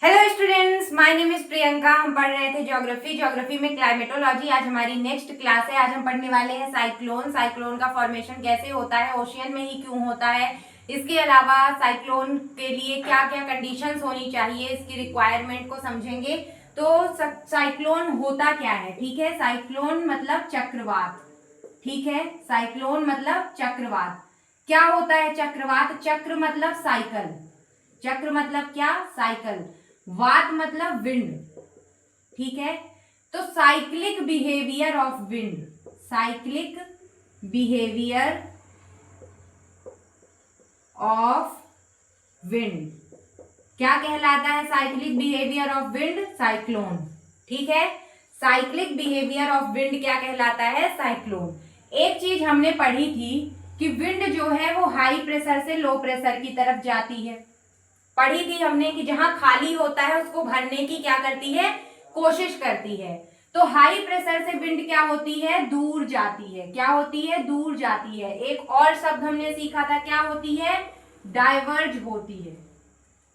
Hello students, my name is Priyanka. हम पढ़ रहे थे ज्योग्राफी में क्लाइमेटोलॉजी। आज हमारी नेक्स्ट क्लास है। आज हम पढ़ने वाले हैं साइक्लोन का फॉर्मेशन कैसे होता है, ओशियन में ही क्यों होता है, इसके अलावा साइक्लोन के लिए क्या क्या कंडीशंस होनी चाहिए, इसकी रिक्वायरमेंट को समझेंगे। तो साइक्लोन होता क्या है, ठीक है। साइक्लोन मतलब चक्रवात, ठीक है। साइक्लोन मतलब चक्रवात। क्या होता है चक्रवात? चक्र मतलब साइकिल, चक्र मतलब क्या? साइकिल। वात मतलब विंड, ठीक है। तो cyclic behaviour of wind, cyclic behaviour of wind क्या कहलाता है? Cyclic behaviour of wind, cyclone, ठीक है। साइक्लिक बिहेवियर ऑफ विंड क्या कहलाता है? साइक्लोन। एक चीज हमने पढ़ी थी कि विंड जो है वो हाई प्रेशर से लो प्रेशर की तरफ जाती है। पढ़ी थी हमने कि जहां खाली होता है उसको भरने की क्या करती है? कोशिश करती है। तो हाई प्रेशर से विंड क्या होती है? दूर जाती है। क्या होती है? दूर जाती है। एक और शब्द हमने सीखा था, क्या होती है? डाइवर्ज होती है,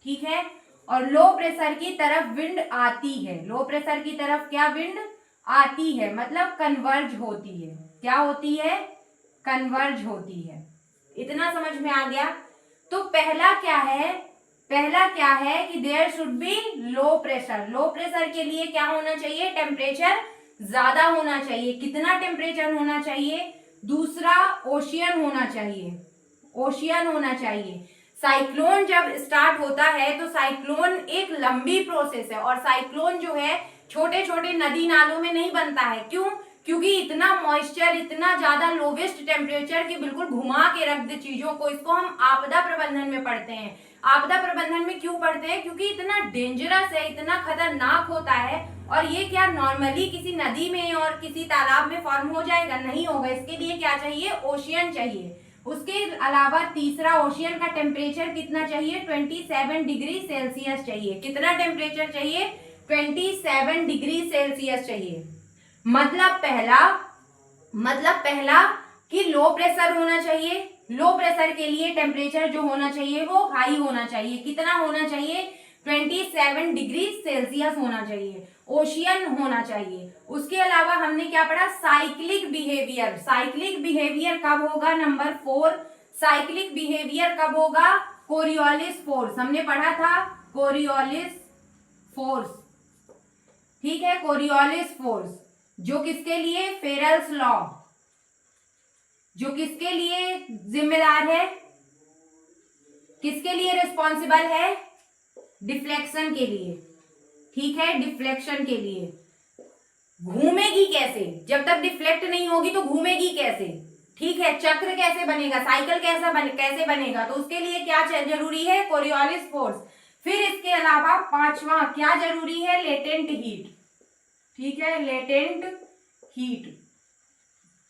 ठीक है। और लो प्रेशर की तरफ विंड आती है। लो प्रेशर की तरफ क्या विंड आती है, मतलब कन्वर्ज होती है। क्या होती है? कन्वर्ज होती है। इतना समझ में आ गया। तो पहला क्या है? पहला क्या है कि there should be low pressure. Low pressure के लिए क्या होना चाहिए? टेम्परेचर ज्यादा होना चाहिए। कितना टेम्परेचर होना चाहिए? दूसरा ओशियन होना चाहिए, ओशियन होना चाहिए। साइक्लोन जब स्टार्ट होता है तो साइक्लोन एक लंबी प्रोसेस है, और साइक्लोन जो है छोटे छोटे नदी नालों में नहीं बनता है। क्यों? क्योंकि इतना मॉइस्चर, इतना ज्यादा लोवेस्ट टेम्परेचर की बिल्कुल घुमा के रख दे चीजों को। इसको हम आपदा प्रबंधन में पढ़ते हैं। आपदा प्रबंधन में क्यों पढ़ते हैं? क्योंकि इतना डेंजरस है, इतना खतरनाक होता है। और ये क्या नॉर्मली किसी नदी में और किसी तालाब में फॉर्म हो जाएगा? नहीं होगा। इसके लिए क्या चाहिए? ओशियन चाहिए। उसके अलावा तीसरा, ओशियन का टेम्परेचर कितना चाहिए? 27 डिग्री सेल्सियस चाहिए। कितना टेम्परेचर चाहिए? 27 डिग्री सेल्सियस चाहिए। मतलब पहला कि लो प्रेशर होना चाहिए। लो प्रेशर के लिए टेम्परेचर जो होना चाहिए वो हाई होना चाहिए। कितना होना चाहिए? 27 डिग्री सेल्सियस होना चाहिए। ओशियन होना चाहिए। उसके अलावा हमने क्या पढ़ा? Cyclic behaviour. साइक्लिक बिहेवियर कब होगा? नंबर 4। साइक्लिक बिहेवियर कब होगा? कोरियोलिस फोर्स हमने पढ़ा था। कोरियोलिस फोर्स, ठीक है। कोरियोलिस फोर्स जो किसके लिए? फेरल्स लॉ, जो किसके लिए जिम्मेदार है? किसके लिए रिस्पॉन्सिबल है? डिफ्लेक्शन के लिए, ठीक है। डिफ्लेक्शन के लिए। घूमेगी कैसे? जब तक डिफ्लेक्ट नहीं होगी तो घूमेगी कैसे? ठीक है। चक्र कैसे बनेगा? साइकिल कैसे बनेगा? तो उसके लिए क्या जरूरी है? Coriolis force. फिर इसके अलावा पांचवा क्या जरूरी है? लेटेंट हीट, ठीक है। लेटेंट हीट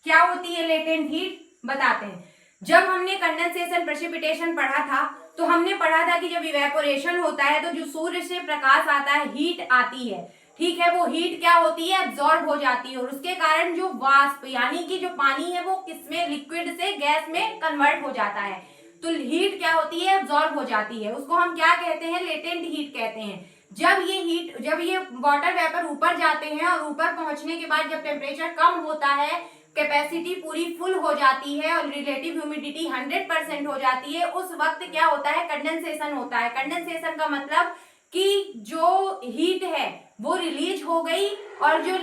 क्या होती है? लेटेंट हीट बताते हैं। जब हमने कंडेंसेशन प्रेसिपिटेशन पढ़ा था तो हमने पढ़ा था कि जब इवेपोरेशन होता है तो जो सूर्य से प्रकाश आता है, हीट आती है, ठीक है। वो हीट क्या होती है? एब्जॉर्ब हो जाती है, और उसके कारण जो वाष्प यानी कि जो पानी है वो किसमें? लिक्विड से गैस में कन्वर्ट हो जाता है। तो हीट क्या होती है? एब्जॉर्ब हो जाती है। उसको हम क्या कहते हैं? लेटेंट हीट कहते हैं। जब ये वाटर वेपर ऊपर जाते हैं और ऊपर पहुंचने के बाद जब टेम्परेचर कम होता है, कैपेसिटी पूरी फुल हो जाती है और रिलेटिव ह्यूमिडिटी 100% हो जाती है, उस वक्त क्या होता है? कंडेंसेशन होता है। कंडेंसेशन का मतलब कि जो हीट है वो रिलीज हो गई और जो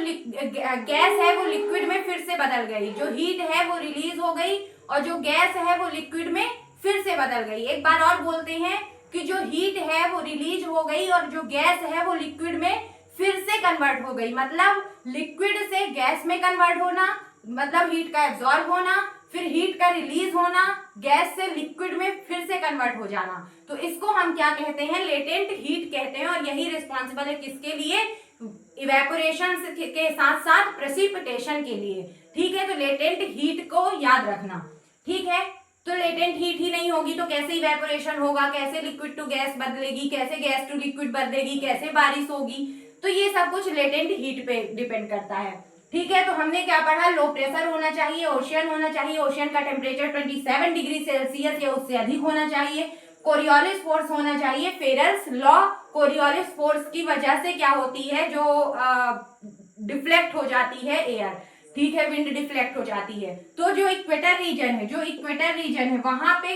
गैस है वो लिक्विड में फिर से बदल गई। जो हीट है वो रिलीज हो गई और जो गैस है वो लिक्विड में फिर से बदल गई। एक बार और बोलते हैं कि जो हीट है वो रिलीज हो गई और जो गैस है वो लिक्विड में फिर से कन्वर्ट हो गई। मतलब लिक्विड से गैस में कन्वर्ट होना, मतलब हीट का एब्जॉर्ब होना, फिर हीट का रिलीज होना, गैस से लिक्विड में फिर से कन्वर्ट हो जाना। तो इसको हम क्या कहते हैं? लेटेंट हीट कहते हैं। और यही रिस्पॉन्सिबल है किसके लिए? इवेपोरेशन के साथ साथ प्रेसिपिटेशन के लिए, ठीक है। तो लेटेंट हीट को याद रखना, ठीक है। तो लेटेंट हीट ही नहीं होगी तो कैसे इवेपोरेशन होगा? कैसे लिक्विड टू गैस बदलेगी? कैसे गैस टू लिक्विड बदलेगी? कैसे बारिश होगी? तो ये सब कुछ लेटेंट हीट पे डिपेंड करता है, ठीक है। तो हमने क्या पढ़ा? लो प्रेशर होना चाहिए, ओशियन होना चाहिए, ओशियन का टेम्परेचर 27 डिग्री सेल्सियस या उससे अधिक होना चाहिए। कोरियोलिस फोर्स होना चाहिए। फेरल्स लॉ, कोरियोलिस फोर्स की वजह से क्या होती है, जो डिफ्लेक्ट हो जाती है एयर, ठीक है, विंड डिफ्लेक्ट हो जाती है। तो जो इक्वेटर रीजन है वहां पे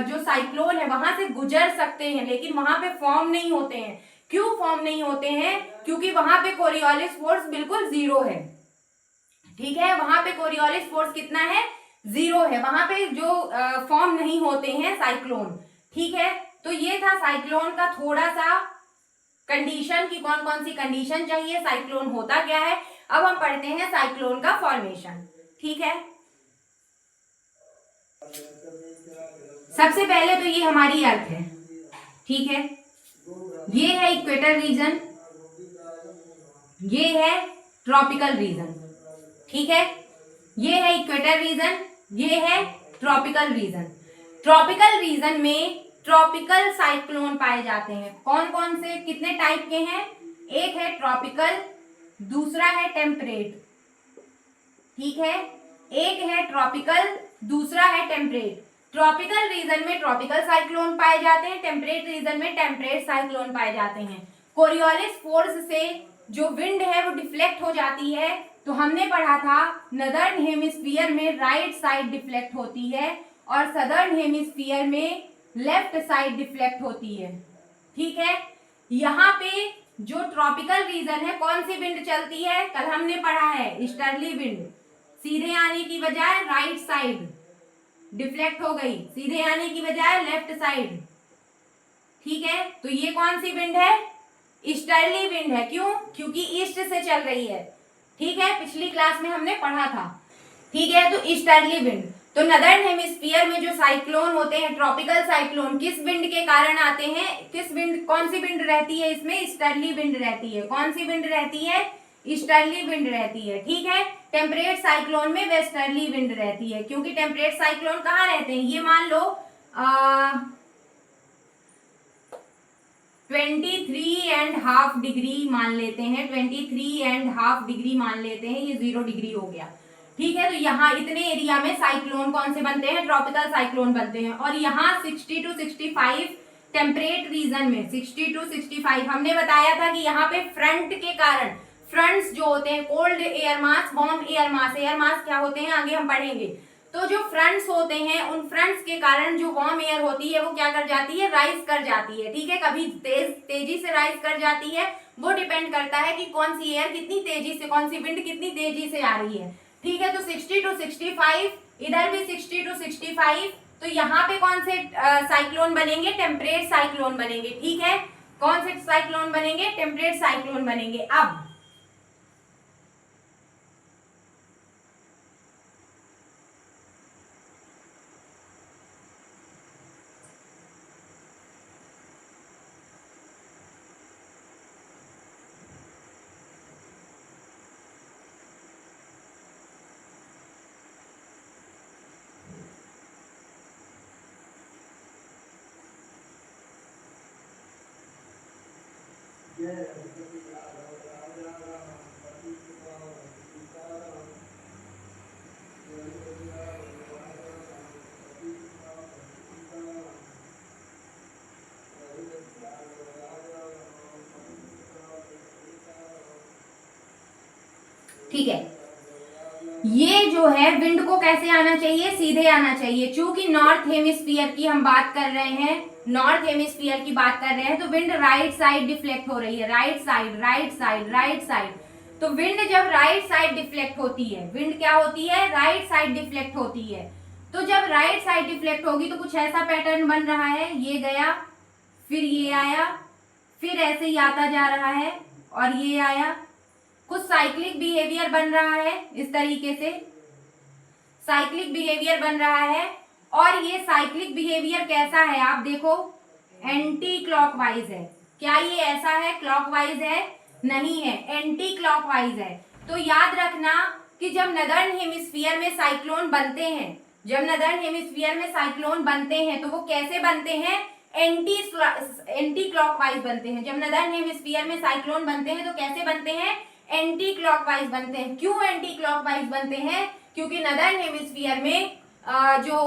जो साइक्लोन है वहां से गुजर सकते हैं, लेकिन वहां पे फॉर्म नहीं होते हैं। क्यों फॉर्म नहीं होते हैं? क्योंकि वहां पे कोरियोलिस फोर्स बिल्कुल जीरो है, ठीक है, वहां पे कोरियोलिस फोर्स कितना है, जीरो है, वहां पे जो फॉर्म नहीं होते हैं साइक्लोन, ठीक है। तो ये था साइक्लोन का थोड़ा सा कंडीशन की कौन कौन सी कंडीशन चाहिए, साइक्लोन होता क्या है। अब हम पढ़ते हैं साइक्लोन का फॉर्मेशन, ठीक है। सबसे पहले तो ये हमारी अर्थ है, ठीक है, ये है इक्वेटर रीजन, ये है ट्रॉपिकल रीजन, ठीक है, ये है इक्वेटर रीजन, ये है ट्रॉपिकल रीजन। ट्रॉपिकल रीजन में ट्रॉपिकल साइक्लोन पाए जाते हैं। कौन कौन से, कितने टाइप के हैं? एक है ट्रॉपिकल, दूसरा है टेम्परेट, ठीक है, एक है ट्रॉपिकल, दूसरा है टेम्परेट। ट्रॉपिकल रीजन में ट्रॉपिकल साइक्लोन पाए जाते हैं, टेम्परेट रीजन में टेम्परेट साइक्लोन पाए जाते हैं। कोरियोलिस फोर्स से जो विंड है वो डिफ्लेक्ट हो जाती है। तो हमने पढ़ा था नदर्न हेमिस्फीयर में राइट साइड डिफ्लेक्ट होती है और सदर्न हेमिस्फीयर में लेफ्ट साइड डिफ्लेक्ट होती है, ठीक है। यहाँ पे जो ट्रॉपिकल रीजन है कौन सी विंड चलती है, कल हमने पढ़ा है ईस्टर्ली विंड, सीधे आने की बजाय राइट साइड डिफ्लेक्ट हो गई, सीधे आने की बजाय लेफ्ट साइड, ठीक है। तो ये कौन सी विंड है, ईस्टर्ली विंड है। क्यों? क्योंकि ईस्ट से चल रही है, ठीक है, पिछली क्लास में हमने पढ़ा था, ठीक है। तो ईस्टर्ली विंड, तो नदर्न हेमिस्फीयर में जो साइक्लोन होते हैं, ट्रॉपिकल साइक्लोन, किस विंड के कारण आते हैं, किस विंड, कौन सी विंड रहती है इसमें, ईस्टर्ली विंड रहती है। कौन सी विंड रहती है, ईस्टर्ली विंड रहती है, ठीक है। टेम्परेट साइक्लोन में वेस्टर्ली विंड रहती है, क्योंकि टेम्परेट साइक्लोन कहाँ रहते हैं, ये मान लो 23.5 डिग्री मान लेते हैं, 23.5 डिग्री मान लेते हैं, ये 0 डिग्री हो गया, ठीक है। तो यहाँ इतने एरिया में साइक्लोन कौन से बनते हैं, ट्रॉपिकल साइक्लोन बनते हैं। और यहाँ 60 to 65 टेम्परेट रीजन में, 60 to 65 हमने बताया था कि यहाँ पे फ्रंट के कारण, फ्रंट्स जो होते हैं, cold air mass, warm air mass, air mass क्या होते हैं आगे हम पढ़ेंगे। तो जो फ्रंट्स होते हैं उन फ्रंट्स के कारण जो वार्म एयर होती है वो क्या कर जाती है, राइज कर जाती है, ठीक है। कभी तेजी से राइज कर जाती है, वो डिपेंड करता है कि कौन सी एयर कितनी तेजी से, कौन सी विंड कितनी तेजी से आ रही है, ठीक है। तो 60 to 65, इधर भी 60 to 65, तो यहाँ पे कौन से साइक्लोन बनेंगे, टेम्परेट साइक्लोन बनेंगे, ठीक है। कौन से साइक्लोन बनेंगे, टेम्परेट साइक्लोन बनेंगे। अब ठीक है, ये जो है विंड को कैसे आना चाहिए, सीधे आना चाहिए। चूंकि नॉर्थ हेमिस्फीयर की हम बात कर रहे हैं, नॉर्थ हेमिस्फीयर की बात कर रहे हैं, तो विंड राइट साइड डिफ्लेक्ट हो रही है, right side, right side, right side. तो विंड जब राइट साइड डिफ्लेक्ट होती है, विंड क्या होती है, राइट साइड डिफ्लेक्ट होती है। तो जब राइट साइड डिफ्लेक्ट होगी तो कुछ ऐसा पैटर्न बन रहा है, ये गया, फिर ये आया, फिर ऐसे ही आता जा रहा है, और ये आया, कुछ साइक्लिक बिहेवियर बन रहा है, इस तरीके से साइक्लिक बिहेवियर बन रहा है। और ये साइक्लिक बिहेवियर कैसा है, आप देखो, एंटी क्लॉकवाइज है। क्या ये ऐसा है क्लॉकवाइज है, नहीं है, एंटी क्लॉकवाइज है। तो याद रखना कि जब नदर्न हेमिस्फीयर में साइक्लोन बनते हैं, जब नदर्न हेमिस्फीयर में साइक्लोन बनते हैं तो वो कैसे बनते हैं, एंटी क्लॉकवाइज बनते हैं। जब नदर्न हेमिस्फीयर में साइक्लोन बनते हैं तो कैसे बनते हैं, एंटी क्लॉकवाइज बनते हैं। क्यों एंटी क्लॉकवाइज बनते हैं, क्योंकि नदर्न हेमिस्फीयर में जो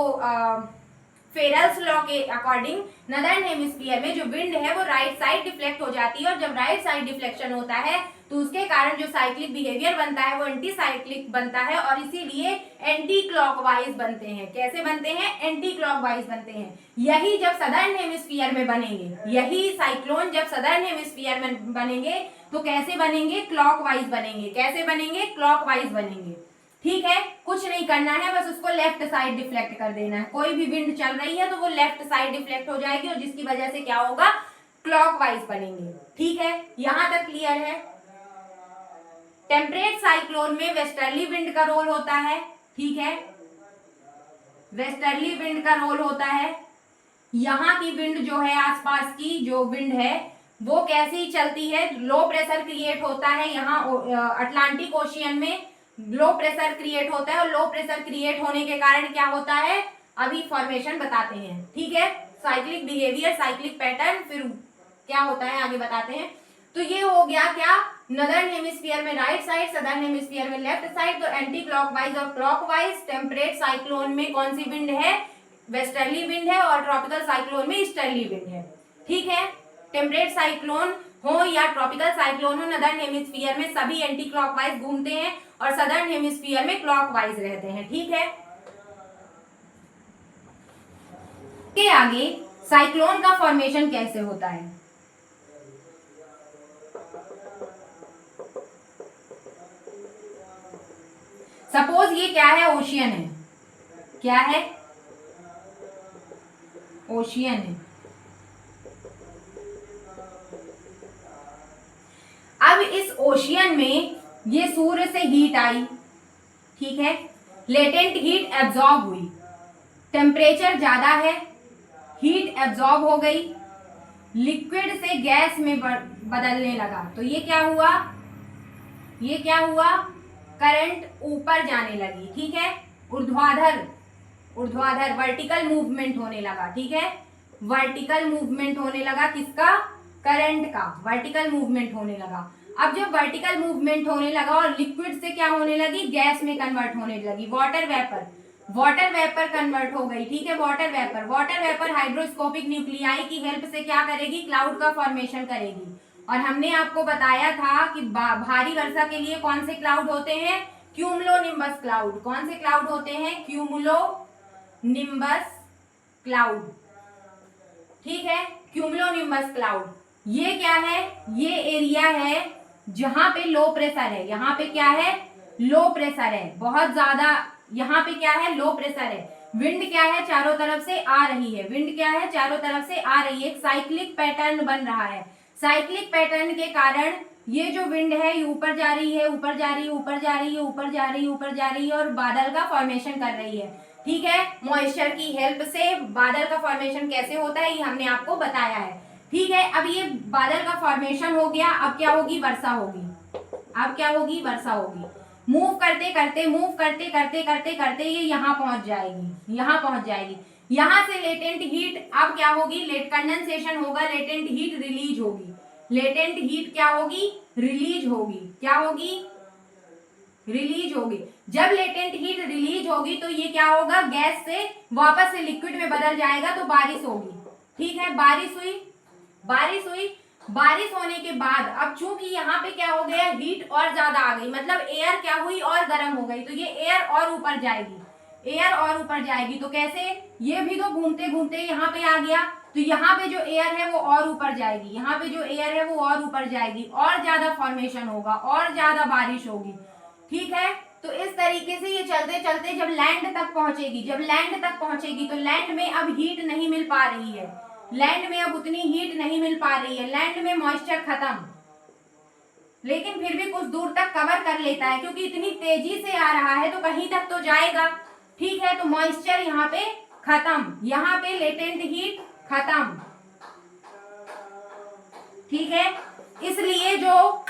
फेरल्स लॉ के अकॉर्डिंग नदर्न हेमिस्फीयर में जो विंड है वो राइट साइड डिफ्लेक्ट हो जाती है, और जब राइट साइड डिफ्लेक्शन होता है तो उसके कारण जो साइक्लिक बिहेवियर बनता है वो एंटी साइक्लिक बनता है, और इसीलिए एंटी क्लॉकवाइज बनते हैं। कैसे बनते हैं? एंटी क्लॉकवाइज बनते हैं। यही जब सदर्न हेमिस्फीयर में बनेंगे, यही साइक्लोन जब सदर्न हेमिस्फीयर में बनेंगे तो कैसे बनेंगे? क्लॉकवाइज बनेंगे। कैसे बनेंगे? क्लॉकवाइज बनेंगे। ठीक है, कुछ नहीं करना है, बस उसको लेफ्ट साइड डिफ्लेक्ट कर देना है। कोई भी विंड चल रही है तो वो लेफ्ट साइड डिफ्लेक्ट हो जाएगी, और जिसकी वजह से क्या होगा? क्लॉकवाइज बनेंगे। ठीक है, यहां तक क्लियर है? टेम्परेट साइक्लोन में वेस्टर्ली विंड का रोल होता है। ठीक है, वेस्टर्ली विंड का रोल होता है। यहाँ की विंड जो है, आसपास की जो विंड है वो कैसी चलती है? लो प्रेशर क्रिएट होता है यहाँ अटलांटिक ओशियन में, लो प्रेशर क्रिएट होता है, और लो प्रेशर क्रिएट होने के कारण क्या होता है अभी फॉर्मेशन बताते हैं। ठीक है, साइक्लिक बिहेवियर, साइक्लिक पैटर्न, फिर क्या होता है आगे बताते हैं। तो ये हो गया क्या? नदर्न हेमिस्फीयर में राइट साइड, सदर्न हेमिस्फीयर में लेफ्ट साइड। तो एंटी क्लॉकवाइज और क्लॉकवाइज। टेम्परेट साइक्लोन में कौन सी विंड है? वेस्टर्ली विंड है, और ट्रॉपिकल साइक्लोन में ईस्टर्ली विंड है। ठीक है, टेम्परेट साइक्लोन हो या ट्रॉपिकल साइक्लोन हो, नदर्न हेमिस्फीयर में सभी एंटी क्लॉकवाइज घूमते हैं और सदर्न हेमिस्फीयर में क्लॉकवाइज रहते हैं। ठीक है, के आगे साइक्लोन का फॉर्मेशन कैसे होता है? सपोज ये क्या है? ओशियन है। क्या है? ओशियन है। अब इस ओशियन में ये सूर्य से हीट आई, ठीक है, लेटेंट हीट एब्जॉर्ब हुई, टेम्परेचर ज्यादा है, हीट एब्जॉर्ब हो गई, लिक्विड से गैस में बदलने लगा। तो ये क्या हुआ? ये क्या हुआ? करंट ऊपर जाने लगी। ठीक है, ऊर्ध्वाधर, ऊर्ध्वाधर वर्टिकल मूवमेंट होने लगा। ठीक है, वर्टिकल मूवमेंट होने लगा। किसका? करंट का वर्टिकल मूवमेंट होने लगा। अब जब वर्टिकल मूवमेंट होने लगा और लिक्विड से क्या होने लगी? गैस में कन्वर्ट होने लगी। Water vapour, water vapour convert हो गई। ठीक है, water vapour, water vapour hydroscopic nuclei की हेल्प से क्या करेगी? क्लाउड का फॉर्मेशन करेगी। और हमने आपको बताया था कि भारी वर्षा के लिए कौन से क्लाउड होते हैं? Cumulonimbus cloud. कौन से क्लाउड होते हैं? Cumulonimbus cloud. ठीक है, क्यूमुलोनिम्बस क्लाउड। ये क्या है? ये एरिया है जहां पे लो प्रेशर है। यहाँ पे क्या है? लो प्रेशर है, बहुत ज्यादा। यहाँ पे क्या है? लो प्रेशर है। विंड क्या है? चारों तरफ से आ रही है। विंड क्या है? चारों तरफ से आ रही है। एक साइक्लिक पैटर्न बन रहा है। साइक्लिक पैटर्न के कारण ये जो विंड है ये ऊपर जा रही है, ऊपर जा रही है, ऊपर जा रही है, ऊपर जा रही है, ऊपर जा रही है, और बादल का फॉर्मेशन कर रही है। ठीक है, मॉइस्चर की हेल्प से बादल का फॉर्मेशन कैसे होता है ये हमने आपको बताया है। ठीक है, अब ये बादल का फॉर्मेशन हो गया। अब क्या होगी? वर्षा होगी। अब क्या होगी? वर्षा होगी। मूव करते करते, मूव करते करते करते करते ये यहाँ पहुंच जाएगी, यहाँ पहुंच जाएगी। यहाँ से लेटेंट हीट अब क्या होगी? लेट कंडेंसेशन होगा, लेटेंट हीट रिलीज होगी। लेटेंट हीट क्या होगी? रिलीज होगी। क्या होगी? रिलीज होगी। जब लेटेंट हीट रिलीज होगी तो ये क्या होगा? गैस से वापस से लिक्विड में बदल जाएगा, तो बारिश होगी। ठीक है, बारिश हुई, बारिश हुई। बारिश होने के बाद अब चूंकि यहाँ पे क्या हो गया? हीट और ज्यादा आ गई, मतलब एयर क्या हुई? और गर्म हो गई। तो ये एयर और ऊपर जाएगी, एयर और ऊपर जाएगी। तो कैसे? ये भी तो घूमते घूमते यहाँ पे आ गया, तो यहाँ पे जो एयर है वो और ऊपर जाएगी, यहाँ पे जो एयर है वो और ऊपर जाएगी, और ज्यादा फॉर्मेशन होगा, और ज्यादा बारिश होगी। ठीक है, तो इस तरीके से ये चलते चलते जब लैंड तक पहुंचेगी, जब लैंड तक पहुंचेगी तो लैंड में अब हीट नहीं मिल पा रही है, लैंड में अब उतनी हीट नहीं मिल पा रही है, लैंड में मॉइस्चर खत्म, लेकिन फिर भी कुछ दूर तक कवर कर लेता है, क्योंकि इतनी तेजी से आ रहा है तो कहीं तक तो जाएगा। ठीक है, तो मॉइस्चर यहाँ पे खत्म, यहाँ पे लेटेंट हीट खत्म। ठीक है, इसलिए जो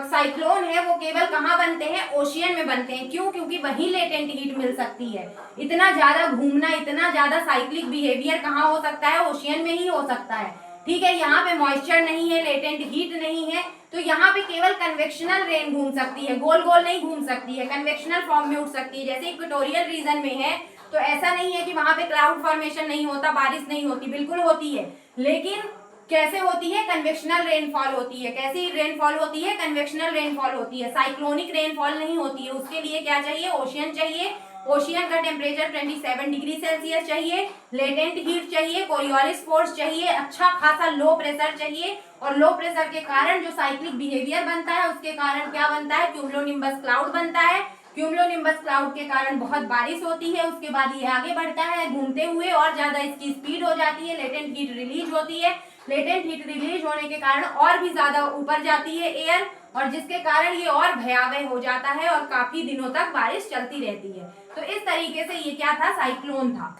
साइक्लोन है वो केवल कहाँ बनते हैं? ओशियन में बनते हैं। क्यों? क्योंकि वहीं लेटेंट हीट मिल सकती है। इतना ज्यादा घूमना, इतना ज्यादा साइक्लिक बिहेवियर कहाँ हो सकता है? ओशियन में ही हो सकता है। ठीक है, यहाँ पे मॉइस्चर नहीं है, लेटेंट हीट नहीं है, तो यहाँ पे केवल कन्वेक्शनल रेन घूम सकती है, गोल गोल नहीं घूम सकती है, कन्वेक्शनल फॉर्म में उठ सकती है। जैसे इक्वेटोरियल रीजन में है तो ऐसा नहीं है कि वहां पे क्लाउड फॉर्मेशन नहीं होता, बारिश नहीं होती, बिल्कुल होती है, लेकिन कैसे होती है, कन्वेक्शनल रेनफॉल होती है। कैसी रेनफॉल होती है, कन्वेक्शनल रेनफॉल होती है, साइक्लोनिक रेनफॉल नहीं होती है। उसके लिए क्या चाहिए, ओशियन चाहिए, ओशियन का टेम्परेचर 27 डिग्री सेल्सियस चाहिए, लेटेंट हीट चाहिए, कोरियोलिस फोर्स चाहिए, अच्छा खासा लो प्रेशर चाहिए, और लो प्रेशर के कारण जो साइक्लिक बिहेवियर बनता है उसके कारण क्या बनता है, क्यूमुलोनिम्बस क्लाउड बनता है। क्यूमुलोनिम्बस क्लाउड के कारण बहुत बारिश होती है, उसके बाद ये आगे बढ़ता है घूमते हुए और ज्यादा इसकी स्पीड हो जाती है, लेटेंट हीट रिलीज होती है, लेटेंट हीट रिलीज होने के कारण और भी ज्यादा ऊपर जाती है एयर, और जिसके कारण ये और भयावह हो जाता है और काफी दिनों तक बारिश चलती रहती है। तो इस तरीके से ये क्या था, साइक्लोन था।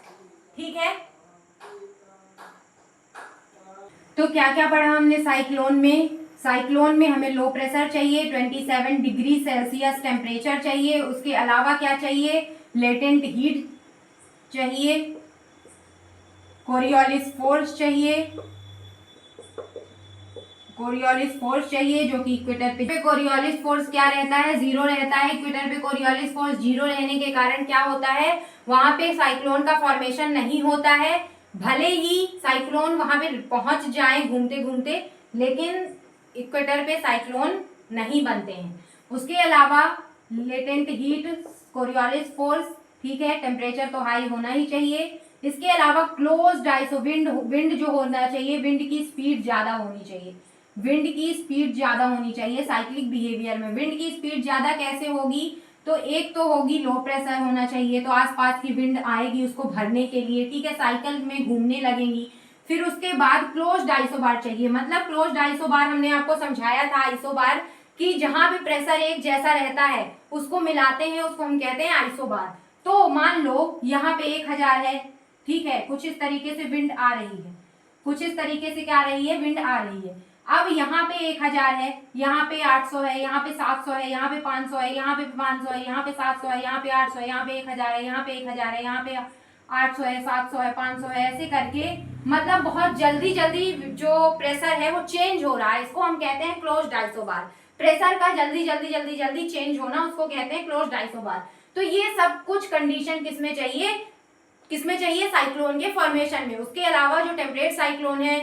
ठीक है, तो क्या क्या पढ़ा हमने साइक्लोन में। साइक्लोन में हमें लो प्रेशर चाहिए, 27 डिग्री सेल्सियस टेम्परेचर चाहिए, उसके अलावा क्या चाहिए, लेटेंट हीट चाहिए, कोरियोलिस फोर्स चाहिए, कोरियोलिस फोर्स चाहिए जो कि इक्वेटर पे कोरियोलिस फोर्स क्या रहता है, जीरो रहता है। इक्वेटर पे कोरियोलिस फोर्स जीरो रहने के कारण क्या होता है, वहां पे साइक्लोन का फॉर्मेशन नहीं होता है। भले ही साइक्लोन वहां पे पहुंच जाए घूमते घूमते, लेकिन इक्वेटर पे साइक्लोन नहीं बनते हैं। उसके अलावा लेटेंट हीट, कोरियोलिस फोर्स, ठीक है, टेम्परेचर तो हाई होना ही चाहिए। इसके अलावा क्लोज्ड आइसो विंड, विंड जो होना चाहिए, विंड की स्पीड ज्यादा होनी चाहिए, विंड की स्पीड ज्यादा होनी चाहिए। साइक्लिक बिहेवियर में विंड की स्पीड ज्यादा कैसे होगी, तो एक तो होगी लो प्रेशर होना चाहिए, तो आसपास की विंड आएगी उसको भरने के लिए, ठीक है, साइकिल में घूमने लगेंगी। फिर उसके बाद क्लोज्ड आइसोबार चाहिए, मतलब क्लोज्ड आइसोबार हमने आपको समझाया था, आइसोबार कि जहां भी प्रेशर एक जैसा रहता है उसको मिलाते हैं, उसको हम कहते हैं आइसोबार। तो मान लो यहाँ पे 1000 है, ठीक है, कुछ इस तरीके से विंड आ रही है, कुछ इस तरीके से क्या आ रही है, विंड आ रही है। अब यहाँ पे 1000 है, यहाँ पे 800 है, यहाँ पे 700 है, यहाँ पे 500 है, यहाँ पे 500 है, यहाँ पे 700 है, यहाँ पे 800 है, यहाँ पे 1000 है, यहाँ पे 1000 है, यहाँ पे 800 है, 700 है, 500 है, ऐसे करके मतलब बहुत जल्दी जल्दी जो प्रेशर है वो चेंज हो रहा है, इसको हम कहते हैं क्लोज्ड आइसोबार। प्रेशर का जल्दी जल्दी जल्दी जल्दी चेंज होना उसको कहते हैं क्लोज्ड आइसोबार। तो ये सब कुछ कंडीशन किसमें चाहिए, किसमें चाहिए, साइक्लोन के फॉर्मेशन में। उसके अलावा जो टेम्परेट साइक्लोन है,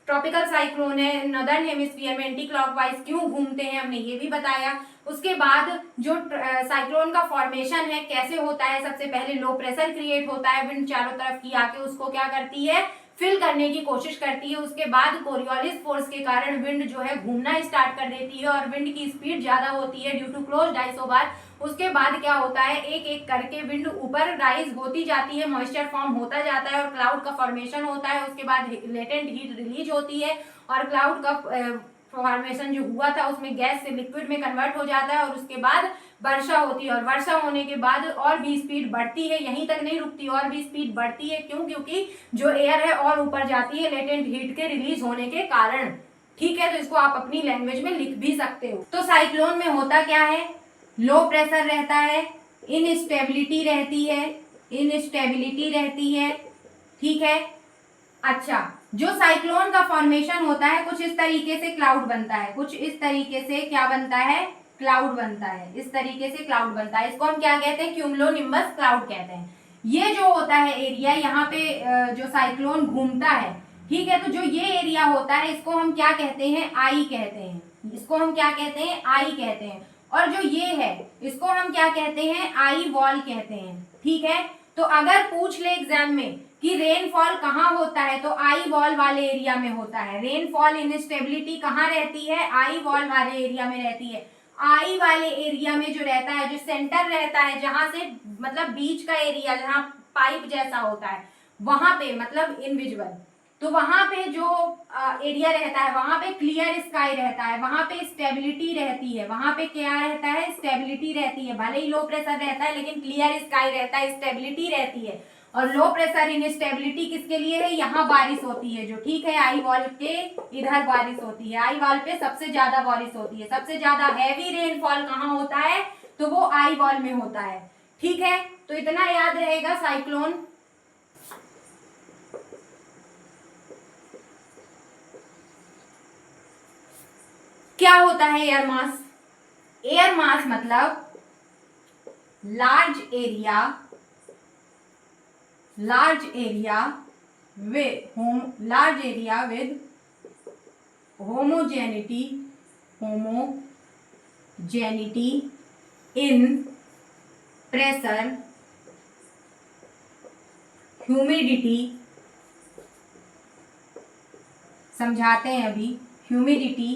ट्रॉपिकल साइक्लोन है, नदर्न हेमिस्फीयर में एंटी क्लॉकवाइज क्यों घूमते हैं हमने ये भी बताया। उसके बाद जो साइक्लोन का फॉर्मेशन है कैसे होता है, सबसे पहले लो प्रेशर क्रिएट होता है, विंड चारों तरफ की आके उसको क्या करती है, फिल करने की कोशिश करती है। उसके बाद कोरियोलिस फोर्स के कारण विंड जो है घूमना स्टार्ट कर देती है और विंड की स्पीड ज्यादा होती है ड्यू टू क्लोज्ड आइसोबार। उसके बाद क्या होता है, एक एक करके विंड ऊपर राइज होती जाती है, मॉइस्चर फॉर्म होता जाता है और क्लाउड का फॉर्मेशन होता है। उसके बाद लेटेंट हीट रिलीज होती है और क्लाउड का फॉर्मेशन जो हुआ था उसमें गैस से लिक्विड में कन्वर्ट हो जाता है और उसके बाद वर्षा होती है। और वर्षा होने के बाद और भी स्पीड बढ़ती है, यहीं तक नहीं रुकती, और भी स्पीड बढ़ती है। क्यों, क्योंकि जो एयर है और ऊपर जाती है लेटेंट हीट के रिलीज होने के कारण। ठीक है, तो इसको आप अपनी लैंग्वेज में लिख भी सकते हो। तो साइक्लोन में होता क्या है, लो प्रेशर रहता है, इनस्टेबिलिटी रहती है, इनस्टेबिलिटी रहती है, ठीक है। अच्छा, जो साइक्लोन का फॉर्मेशन होता है कुछ इस तरीके से क्लाउड बनता है, कुछ इस तरीके से क्या बनता है, क्लाउड बनता है, इस तरीके से क्लाउड बनता है। इसको हम क्या कहते हैं, क्यूमुलोनिम्बस क्लाउड कहते हैं। ये जो होता है एरिया, यहाँ पे जो साइक्लोन घूमता है, ठीक है, तो जो ये एरिया होता है इसको हम क्या कहते हैं, आई कहते हैं, इसको हम क्या कहते हैं, आई कहते हैं। और जो ये है इसको हम क्या कहते हैं, आई वॉल कहते हैं, ठीक है। तो अगर पूछ ले एग्जाम में कि रेनफॉल कहाँ होता है, तो आई वॉल वाले एरिया में होता है। रेनफॉल इनस्टेबिलिटी कहाँ रहती है, आई वॉल वाले एरिया में रहती है। आई वाले एरिया में जो रहता है, जो सेंटर रहता है, जहां से मतलब बीच का एरिया जहां पाइप जैसा होता है, वहां पे मतलब इनविजिबल, तो वहां पे जो एरिया रहता है वहां पे क्लियर स्काई रहता है, वहां पे स्टेबिलिटी रहती है, वहां पे क्या रहता है, स्टेबिलिटी रहती है। भले ही लो प्रेशर रहता है लेकिन क्लियर स्काई रहता है, स्टेबिलिटी रहती है। और लो प्रेशर इनस्टेबिलिटी किसके लिए है, यहाँ बारिश होती है जो, ठीक है, आई वॉल के इधर बारिश होती है, आई वॉल पे सबसे ज्यादा बारिश होती है। सबसे ज्यादा हैवी रेनफॉल कहाँ होता है, तो वो आई वॉल में होता है, ठीक है। तो इतना याद रहेगा साइक्लोन। क्या होता है एयर मास, एयर मास मतलब large area large area with homogeneity in pressure, humidity, समझाते हैं अभी, humidity,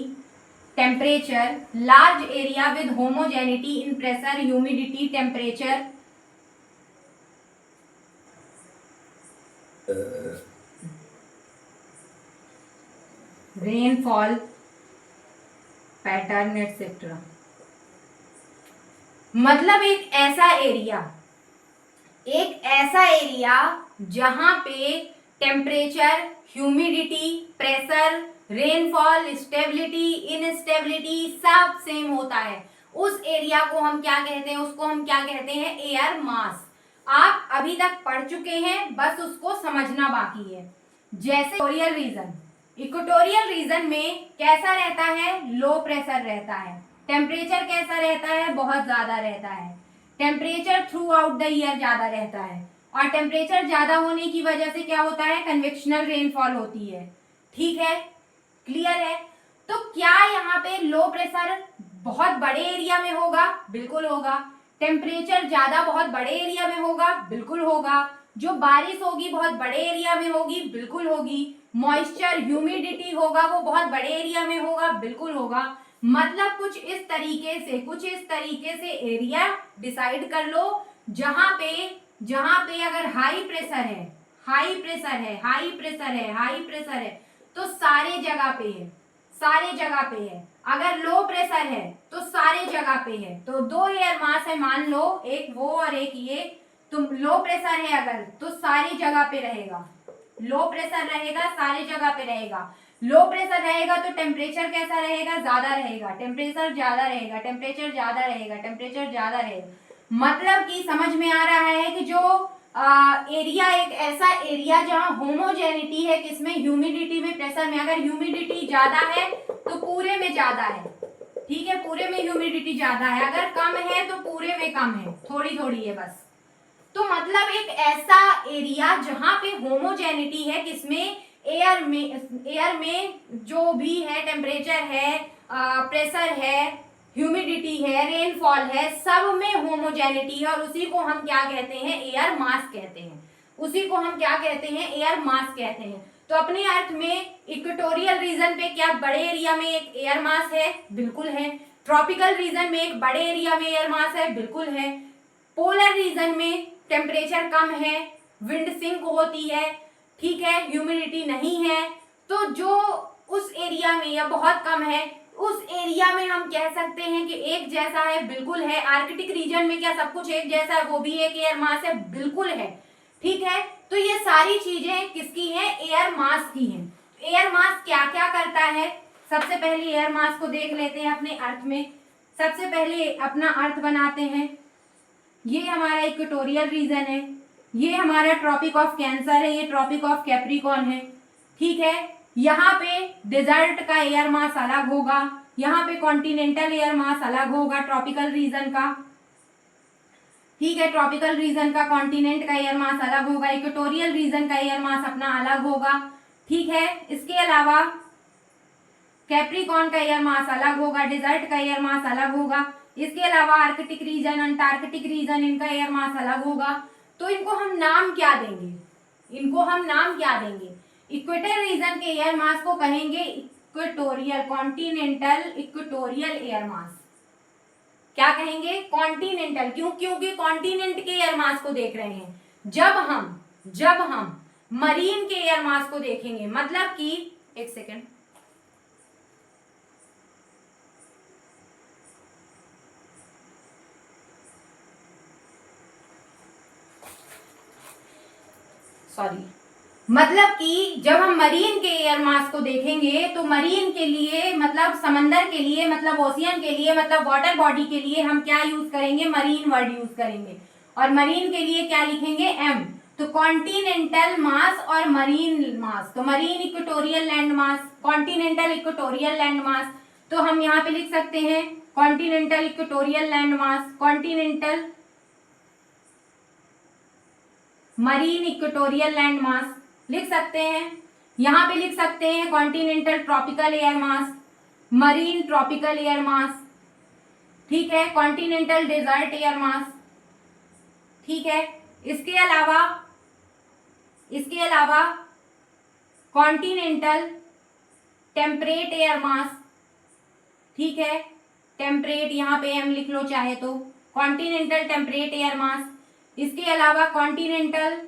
temperature, large area with homogeneity in pressure, humidity, temperature, rainfall pattern etcetera. मतलब एक ऐसा एरिया जहां पे temperature, humidity, pressure, rainfall, stability, instability सब सेम होता है, उस एरिया को हम क्या कहते हैं? उसको हम क्या कहते हैं? Air mass. आप अभी तक पढ़ चुके हैं, बस उसको समझना बाकी है। जैसे इक्वेटोरियल रीजन में कैसा रहता है? लो प्रेशर रहता है। टेम्परेचर कैसा रहता है? बहुत ज्यादा रहता है। Temperature through out the year ज्यादा रहता है, और टेम्परेचर ज्यादा होने की वजह से क्या होता है? कन्वेक्शनल रेनफॉल होती है। ठीक है, क्लियर है? तो क्या यहाँ पे लो प्रेशर बहुत बड़े एरिया में होगा? बिल्कुल होगा। टेम्परेचर ज्यादा बहुत बड़े एरिया में होगा? बिल्कुल होगा। जो बारिश होगी बहुत बड़े एरिया में होगी? बिल्कुल होगी। मॉइस्चर, ह्यूमिडिटी होगा वो बहुत बड़े एरिया में होगा? बिल्कुल होगा। मतलब कुछ इस तरीके से एरिया डिसाइड कर लो जहां पे अगर हाई प्रेशर है तो सारे जगह पे है। अगर लो प्रेशर है तो सारे जगह पे है। तो दो एयर मास है, मान लो, एक वो और एक ये। तो लो प्रेशर है अगर तो सारी जगह पे रहेगा, लो प्रेशर रहेगा सारी जगह पे रहेगा। लो प्रेशर रहेगा तो टेम्परेचर कैसा रहेगा? ज्यादा रहेगा। टेम्परेचर ज्यादा रहेगा, टेम्परेचर ज्यादा रहेगा, टेम्परेचर ज्यादा रहेगा। मतलब कि समझ में आ रहा है कि जो एरिया, एक ऐसा एरिया जहां होमोजेनिटी है, किसमें? ह्यूमिडिटी में, प्रेशर में। अगर ह्यूमिडिटी ज्यादा है तो पूरे में ज्यादा है, ठीक है, पूरे में ह्यूमिडिटी ज्यादा है। अगर कम है तो पूरे में कम है, थोड़ी थोड़ी है बस। तो मतलब एक ऐसा एरिया जहां पे होमोजेनिटी है, किसमें? एयर में जो भी है, टेम्परेचर है, प्रेशर है, ह्यूमिडिटी है, रेनफॉल है, सब में होमोजेनिटी है, और उसी को हम क्या कहते हैं? एयर मास कहते हैं। उसी को हम क्या कहते हैं? एयर मास कहते हैं। तो अपने अर्थ में इक्वेटोरियल रीजन पे क्या बड़े एरिया में एक एयर मास है? बिल्कुल है। ट्रॉपिकल रीजन में एक बड़े एरिया में एयर मास है? बिल्कुल है। पोलर रीजन में टेम्परेचर कम है, विंड सिंक होती है, ठीक है, ह्यूमिडिटी नहीं है, तो जो उस एरिया में या बहुत कम है, उस एरिया में हम कह सकते हैं कि एक जैसा है? बिल्कुल है। आर्कटिक रीजन में क्या सब कुछ एक जैसा है? वो भी एक एयर मास है? बिल्कुल है। ठीक है, तो ये सारी चीजें किसकी हैं? एयर मास की हैं। एयर मास क्या क्या करता है? सबसे पहले एयर मास को देख लेते हैं अपने अर्थ में। सबसे पहले अपना अर्थ बनाते हैं। ये हमारा इक्वेटोरियल रीजन है, ये हमारा ट्रॉपिक ऑफ कैंसर है, ये ट्रॉपिक ऑफ कैप्रिकॉर्न है। ठीक है, यहाँ पे डेजर्ट का एयर मास अलग होगा, यहाँ पे कॉन्टिनेंटल एयर मास अलग होगा ट्रॉपिकल रीजन का। ठीक है, ट्रॉपिकल रीजन का, कॉन्टिनेंट का एयर मास अलग होगा, इक्वेटोरियल रीजन का एयर मास अपना अलग होगा। ठीक है, इसके अलावा कैप्रिकॉर्न का एयर मास अलग होगा, डेजर्ट का एयर मास अलग होगा। इसके अलावा आर्कटिक रीजन, अंटार्कटिक रीजन, इनका एयर मास अलग होगा। तो इनको हम नाम क्या देंगे? इक्वेटर रीजन के एयर मास को कहेंगे equatorial, continental equatorial air mass. क्या कहेंगे? कॉन्टिनेंटल। क्यों? क्योंकि कॉन्टिनेंट के एयर मास को देख रहे हैं। जब हम मरीन के एयर मास को देखेंगे, मतलब कि एक सेकेंड, सॉरी, मतलब कि जब हम मरीन के एयर मास को देखेंगे तो मरीन के लिए मतलब समंदर के लिए, मतलब ओशियन के लिए, मतलब वाटर बॉडी के लिए हम क्या यूज करेंगे? मरीन वर्ड यूज करेंगे। और मरीन के लिए क्या लिखेंगे? एम। तो कॉन्टिनेंटल मास और मरीन मास, तो marine equatorial land mass, continental equatorial land mass. तो हम यहाँ पे लिख सकते हैं continental equatorial land mass, continental marine equatorial land mass लिख सकते हैं। यहाँ पे लिख सकते हैं continental tropical air mass, marine tropical air mass, ठीक है, कॉन्टिनेंटल डेजर्ट एयर मास, ठीक है। इसके अलावा कॉन्टिनेंटल टेम्परेट एयर मास, ठीक है, टेम्परेट यहाँ पे एम लिख लो चाहे तो, कॉन्टिनेंटल टेम्परेट एयर मास। इसके अलावा continental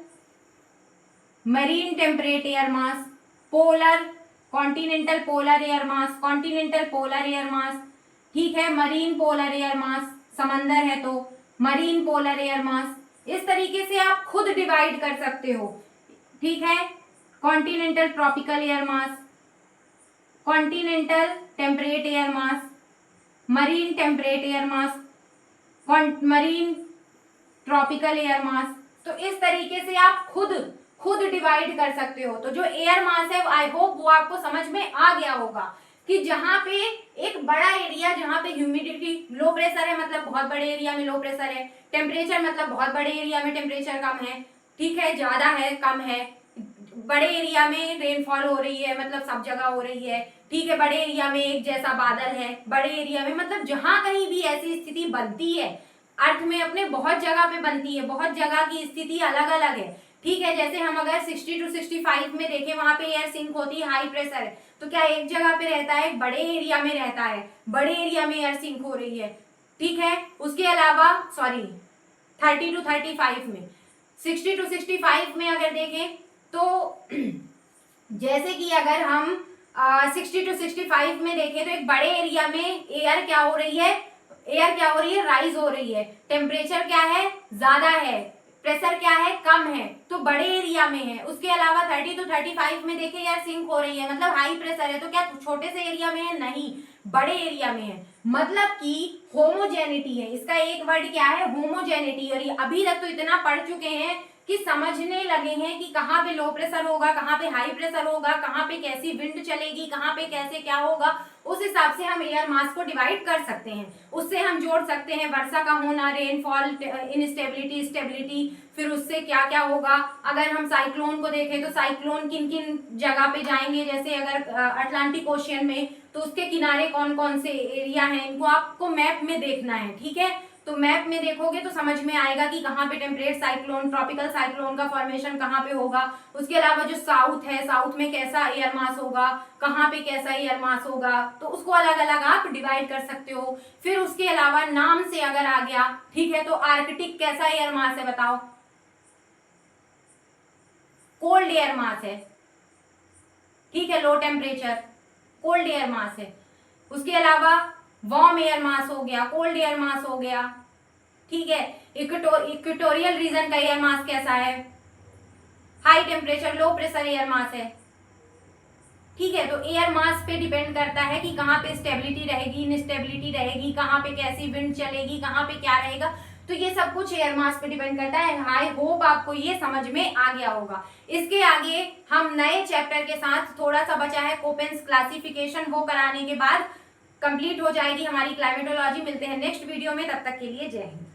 marine temperate air mass, polar, continental polar air mass, continental polar air mass, ठीक है, मरीन पोलर एयर मास, समंदर है तो मरीन पोलर एयर मास। इस तरीके से आप खुद डिवाइड कर सकते हो, ठीक है। Continental tropical air mass, continental temperate air mass, marine temperate air mass, marine tropical air mass. तो इस तरीके से आप खुद डिवाइड कर सकते हो। तो जो एयर मास है आई होप वो आपको समझ में आ गया होगा कि जहाँ पे एक बड़ा एरिया, जहाँ पे ह्यूमिडिटी लो प्रेशर है मतलब बहुत बड़े एरिया में लो प्रेशर है, टेम्परेचर मतलब बहुत बड़े एरिया में टेम्परेचर कम है, ठीक है, ज्यादा है कम है, बड़े एरिया में रेनफॉल हो रही है मतलब सब जगह हो रही है, ठीक है, बड़े एरिया में एक जैसा बादल है, बड़े एरिया में मतलब जहां कहीं भी ऐसी स्थिति बनती है अर्थ में अपने बहुत जगह पे बनती है, बहुत जगह की स्थिति अलग अलग है, ठीक है। जैसे हम अगर 60 to 65 में देखें वहां पे एयर सिंक होती है, हाई प्रेशर है, तो क्या एक जगह पे रहता है, बड़े एरिया में रहता है, बड़े एरिया में एयर सिंक हो रही है, ठीक है। उसके अलावा 30 to 35 में, 60 to 65 में अगर देखें तो जैसे कि अगर हम 60 to 65 में देखें तो एक बड़े एरिया में एयर क्या हो रही है, राइज हो रही है, टेम्परेचर क्या है, ज्यादा है, प्रेशर क्या है, कम है, तो बड़े एरिया में है। उसके अलावा 30 to 35 में देखें यार सिंक हो रही है मतलब हाई प्रेशर है, तो क्या छोटे से एरिया में है, नहीं, बड़े एरिया में है। मतलब कि होमोजेनिटी है, इसका एक वर्ड क्या है, होमोजेनिटी। और अभी तक तो इतना पढ़ चुके हैं कि समझने लगे हैं कि कहाँ पे लो प्रेशर होगा, कहाँ पे हाई प्रेशर होगा, कहाँ पे कैसी विंड चलेगी, कहाँ पे कैसे क्या होगा, उस हिसाब से हम एयर मास को डिवाइड कर सकते हैं। उससे हम जोड़ सकते हैं वर्षा का होना, रेनफॉल, इनस्टेबिलिटी, स्टेबिलिटी, फिर उससे क्या क्या होगा। अगर हम साइक्लोन को देखें तो साइक्लोन किन किन जगह पे जाएंगे, जैसे अगर अटलांटिक ओशियन में तो उसके किनारे कौन कौन से एरिया हैं, इनको आपको मैप में देखना है, ठीक है। तो मैप में देखोगे तो समझ में आएगा कि कहाँ पे टेम्परेट साइक्लोन, ट्रॉपिकल साइक्लोन का फॉर्मेशन कहाँ पे होगा। उसके अलावा जो साउथ है, साउथ में कैसा एयर मास होगा, कहाँ पे कैसा एयर मास होगा, तो उसको अलग अलग आप डिवाइड कर सकते हो। फिर उसके अलावा नाम से अगर आ गया, ठीक है, तो आर्कटिक कैसा एयर मास है बताओ, कोल्ड एयर मास है, ठीक है, low temperature cold air mass है। उसके अलावा वार्म एयर मास हो गया, कोल्ड एयर मास हो गया, ठीक है। इक्वेटोरियल रीजन का एयर मास कैसा है, high temperature low pressure air mass है, ठीक है। तो एयर मास पे डिपेंड करता है कि कहाँ पे स्टेबिलिटी रहेगी, इनस्टेबिलिटी रहेगी, कहाँ पे कैसी विंड चलेगी, कहाँ पे क्या रहेगा, तो ये सब कुछ एयर मास पे डिपेंड करता है। आई होप आपको ये समझ में आ गया होगा। इसके आगे हम नए चैप्टर के साथ, थोड़ा सा बचा है कोपेंस क्लासिफिकेशन, वो कराने के बाद कंप्लीट हो जाएगी हमारी क्लाइमेटोलॉजी। मिलते हैं नेक्स्ट वीडियो में, तब तक के लिए जय हिंद।